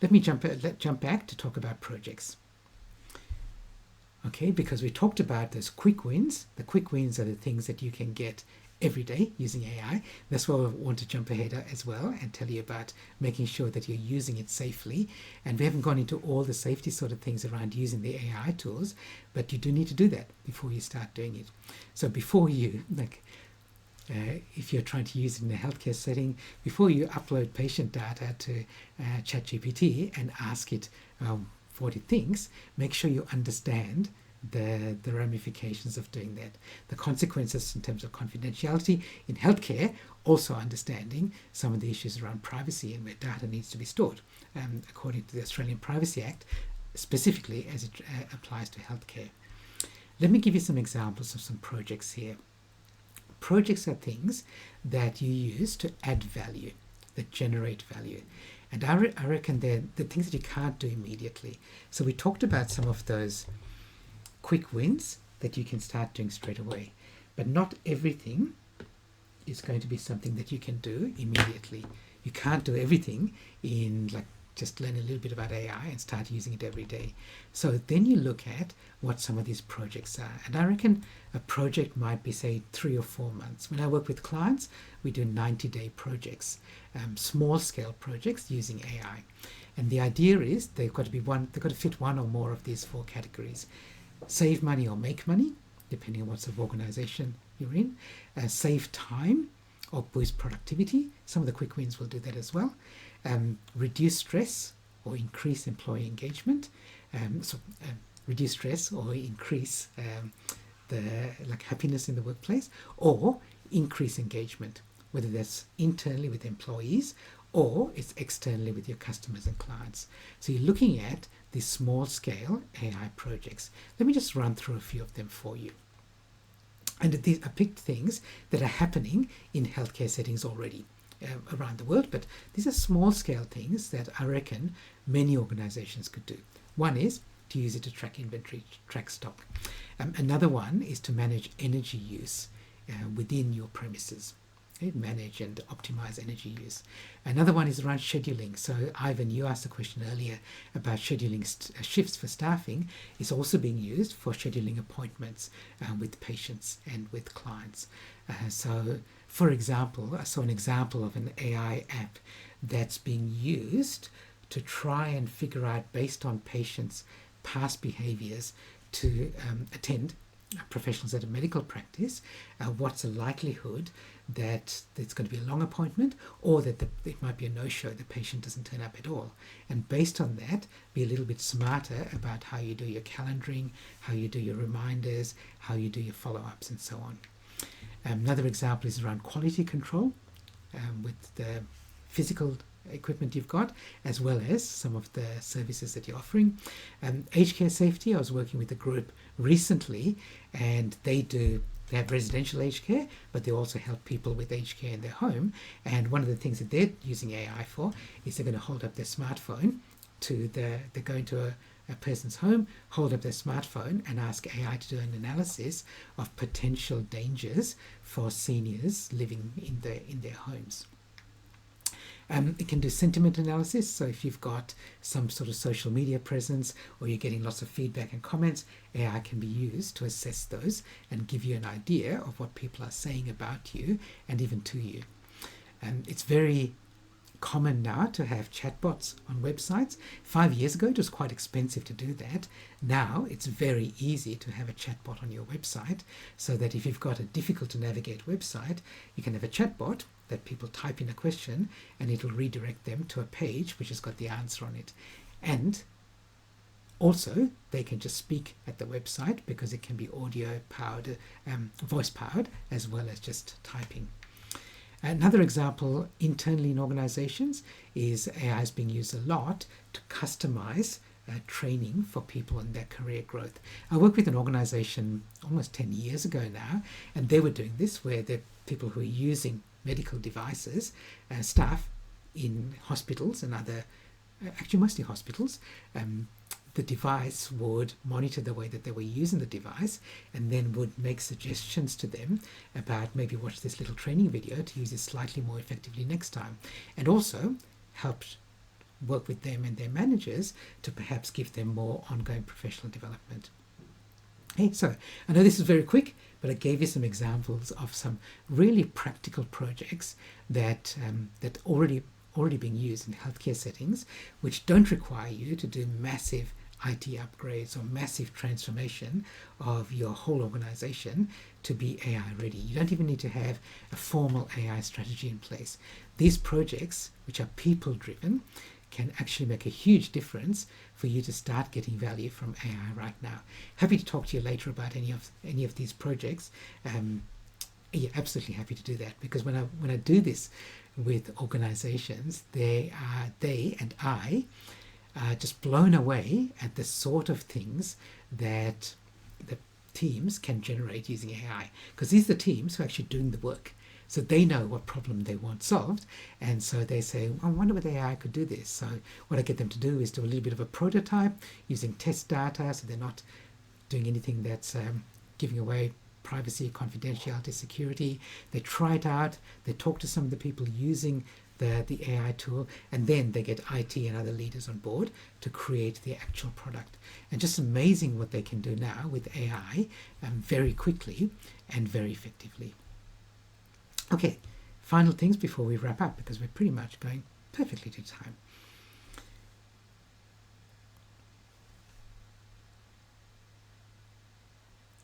Let me jump back to talk about projects. Okay, because we talked about those quick wins. The quick wins are the things that you can get every day using AI. That's why I want to jump ahead as well and tell you about making sure that you're using it safely. And we haven't gone into all the safety sort of things around using the AI tools, but you do need to do that before you start doing it. So before you, if you're trying to use it in a healthcare setting, before you upload patient data to ChatGPT and ask it for what it thinks, make sure you understand the ramifications of doing that, the consequences in terms of confidentiality in healthcare, also understanding some of the issues around privacy and where data needs to be stored, according to the Australian Privacy Act, specifically as it applies to healthcare. Let me give you some examples of some projects here. Projects are things that you use to add value, that generate value. And I reckon they're the things that you can't do immediately. So we talked about some of those quick wins that you can start doing straight away. But not everything is going to be something that you can do immediately. You can't do everything in just learn a little bit about AI and start using it every day. So then you look at what some of these projects are. And I reckon a project might be, say, 3 or 4 months. When I work with clients, we do 90-day projects, small scale projects using AI. And the idea is they've got to fit one or more of these 4 categories. Save money or make money, depending on what sort of organization you're in. Save time or boost productivity. Some of the quick wins will do that as well. Reduce stress or increase employee engagement. Reduce stress or increase the happiness in the workplace, or increase engagement, whether that's internally with employees or it's externally with your customers and clients. So you're looking at these small scale AI projects. Let me just run through a few of them for you. And these are picked things that are happening in healthcare settings already around the world, but these are small scale things that I reckon many organizations could do. One is to use it to track inventory, track stock. Another one is to manage energy use within your premises. Okay? Manage and optimize energy use. Another one is around scheduling. So Ivan, you asked a question earlier about scheduling shifts for staffing. Is also being used for scheduling appointments with patients and with clients. So for example, I saw an example of an AI app that's being used to try and figure out, based on patients' past behaviors, to attend professionals at a medical practice, what's the likelihood that it's going to be a long appointment, or that it might be a no-show, the patient doesn't turn up at all. And based on that, be a little bit smarter about how you do your calendaring, how you do your reminders, how you do your follow-ups, and so on. Another example is around quality control with the physical equipment you've got, as well as some of the services that you're offering. Aged care safety, I was working with a group recently, and they have residential aged care, but they also help people with aged care in their home. And one of the things that they're using AI for is they're going to hold up their smartphone they're going to a person's home, hold up their smartphone and ask AI to do an analysis of potential dangers for seniors living in their homes. It can do sentiment analysis. So if you've got some sort of social media presence, or you're getting lots of feedback and comments, AI can be used to assess those and give you an idea of what people are saying about you and even to you. It's very common now to have chatbots on websites. 5 years ago, it was quite expensive to do that. Now it's very easy to have a chatbot on your website, so that if you've got a difficult to navigate website, you can have a chatbot that people type in a question and it'll redirect them to a page which has got the answer on it. And also they can just speak at the website, because it can be audio powered, voice powered, as well as just typing. Another example internally in organizations is AI is being used a lot to customize training for people in their career growth. I worked with an organization almost 10 years ago now, and they were doing this, where the people who are using medical devices, staff in hospitals and other, actually mostly hospitals, the device would monitor the way that they were using the device, and then would make suggestions to them about, maybe watch this little training video to use it slightly more effectively next time, and also help work with them and their managers to perhaps give them more ongoing professional development. Okay, so I know this is very quick, but I gave you some examples of some really practical projects that that already being used in healthcare settings, which don't require you to do massive IT upgrades or massive transformation of your whole organization to be AI ready. You don't even need to have a formal AI strategy in place. These projects, which are people driven, can actually make a huge difference for you to start getting value from AI right now. Happy to talk to you later about any of these projects. Yeah, absolutely happy to do that, because when I do this with organizations, they and I are just blown away at the sort of things that the teams can generate using AI, because these are the teams who are actually doing the work. So they know what problem they want solved, and so they say, I wonder whether AI could do this. So what I get them to do is do a little bit of a prototype using test data, so they're not doing anything that's giving away privacy, confidentiality, security. They try it out, they talk to some of the people using the AI tool, and then they get IT and other leaders on board to create the actual product. And just amazing what they can do now with AI very quickly and very effectively. Okay, final things before we wrap up, because we're pretty much going perfectly to time.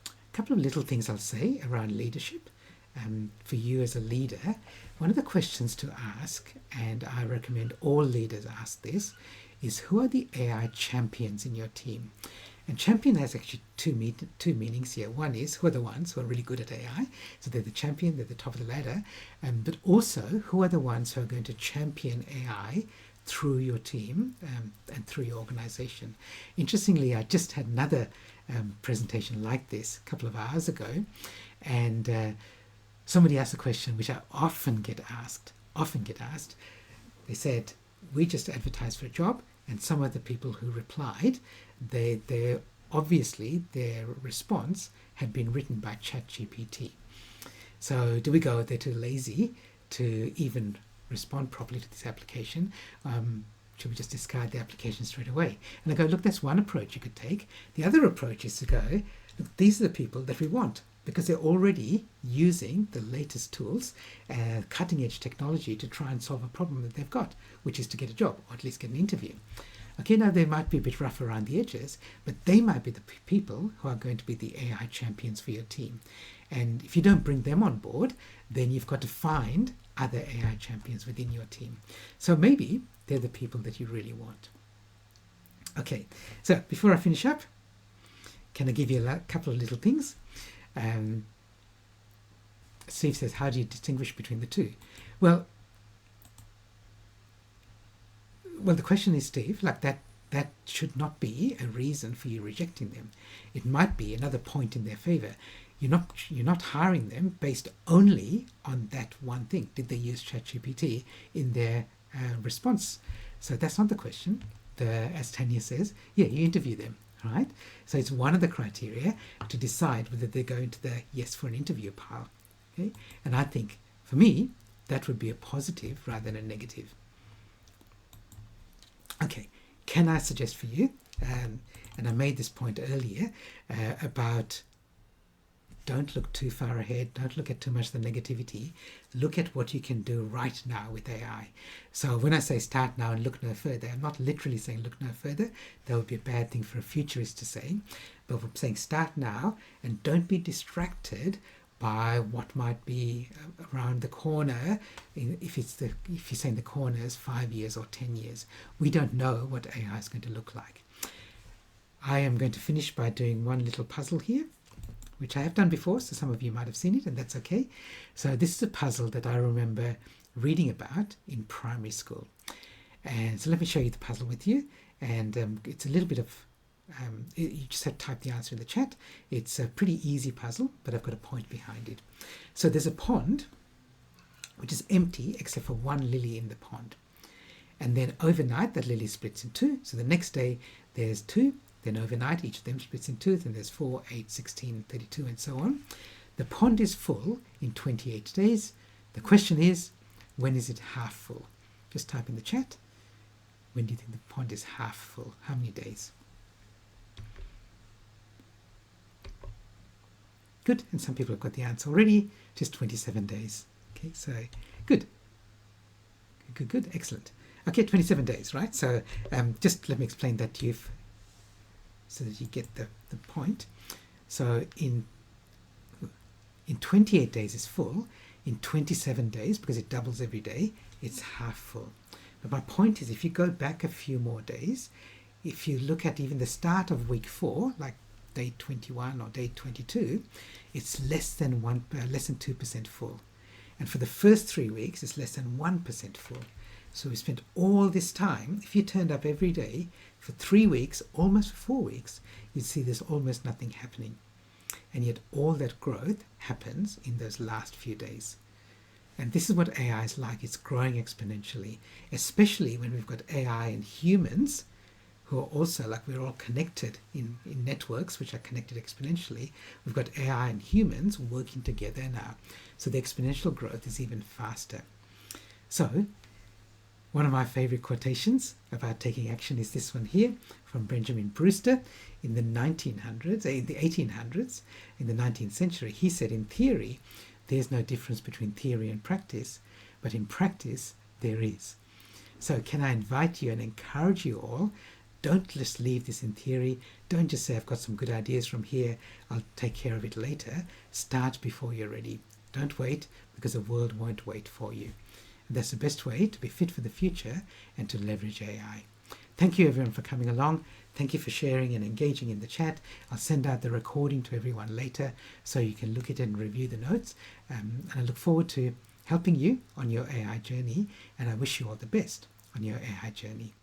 A couple of little things I'll say around leadership. For you as a leader, one of the questions to ask, and I recommend all leaders ask this, is who are the AI champions in your team? And champion has actually two meanings here. One is who are the ones who are really good at AI, so they're the champion, they're the top of the ladder, but also who are the ones who are going to champion AI through your team and through your organization. Interestingly, I just had another presentation like this a couple of hours ago, and somebody asked a question which I often get asked. They said, we just advertised for a job, and some of the people who replied, they obviously their response had been written by ChatGPT. So do we go, they're too lazy to even respond properly to this application? Should we just discard the application straight away? And I go, look, that's one approach you could take. The other approach is to go, look, these are the people that we want, because they're already using the latest tools, cutting edge technology to try and solve a problem that they've got, which is to get a job, or at least get an interview. Okay, now they might be a bit rough around the edges, but they might be the people who are going to be the AI champions for your team. And if you don't bring them on board, then you've got to find other AI champions within your team. So maybe they're the people that you really want. Okay, so before I finish up, can I give you a couple of little things? Steve says, how do you distinguish between the two? Well, the question is, Steve, like that should not be a reason for you rejecting them. It might be another point in their favor. You're not hiring them based only on that one thing. Did they use ChatGPT in their response? So that's not the question. As Tanya says, yeah, you interview them, right? So it's one of the criteria to decide whether they go into the yes for an interview pile. Okay, and I think for me that would be a positive rather than a negative. Okay, can I suggest for you, and I made this point earlier about don't look too far ahead, don't look at too much of the negativity, look at what you can do right now with AI. So when I say start now and look no further, I'm not literally saying look no further. That would be a bad thing for a futurist to say, but I'm saying start now and don't be distracted by what might be around the corner. If you're saying the corner is 5 years or 10 years, we don't know what AI is going to look like. I am going to finish by doing one little puzzle here, which I have done before, so some of you might have seen it, and that's okay. So this is a puzzle that I remember reading about in primary school. And so let me show you the puzzle with you. And it's a little bit of, you just have to type the answer in the chat. It's a pretty easy puzzle, but I've got a point behind it. So there's a pond, which is empty except for one lily in the pond. And then overnight, that lily splits in two. So the next day, there's two. Then overnight, each of them splits in two. Then there's 4, 8, 16, 32, and so on. The pond is full in 28 days. The question is, when is it half full? Just type in the chat. When do you think the pond is half full? How many days? Good. And some people have got the answer already. Just 27 days. Okay, so good. Good. Excellent. Okay, 27 days, right? So just let me explain that to you so that you get the point. So in 28 days is full. In 27 days, because it doubles every day, it's half full. But my point is, if you go back a few more days, if you look at even the start of week 4, like day 21 or day 22, it's less than 2% full. And for the first 3 weeks, it's less than 1% full. So we spent all this time. If you turned up every day for 3 weeks, almost 4 weeks, you'd see there's almost nothing happening. And yet all that growth happens in those last few days. And this is what AI is like. It's growing exponentially, especially when we've got AI and humans who are also, like, we're all connected in networks which are connected exponentially. We've got AI and humans working together now. So the exponential growth is even faster. So one of my favorite quotations about taking action is this one here from Benjamin Brewster in the 1800s, in the 19th century. He said, in theory, there's no difference between theory and practice, but in practice, there is. So can I invite you and encourage you all, don't just leave this in theory. Don't just say, I've got some good ideas from here, I'll take care of it later. Start before you're ready. Don't wait, because the world won't wait for you. And that's the best way to be fit for the future and to leverage AI. Thank you everyone for coming along. Thank you for sharing and engaging in the chat. I'll send out the recording to everyone later so you can look at it and review the notes. And I look forward to helping you on your AI journey, and I wish you all the best on your AI journey.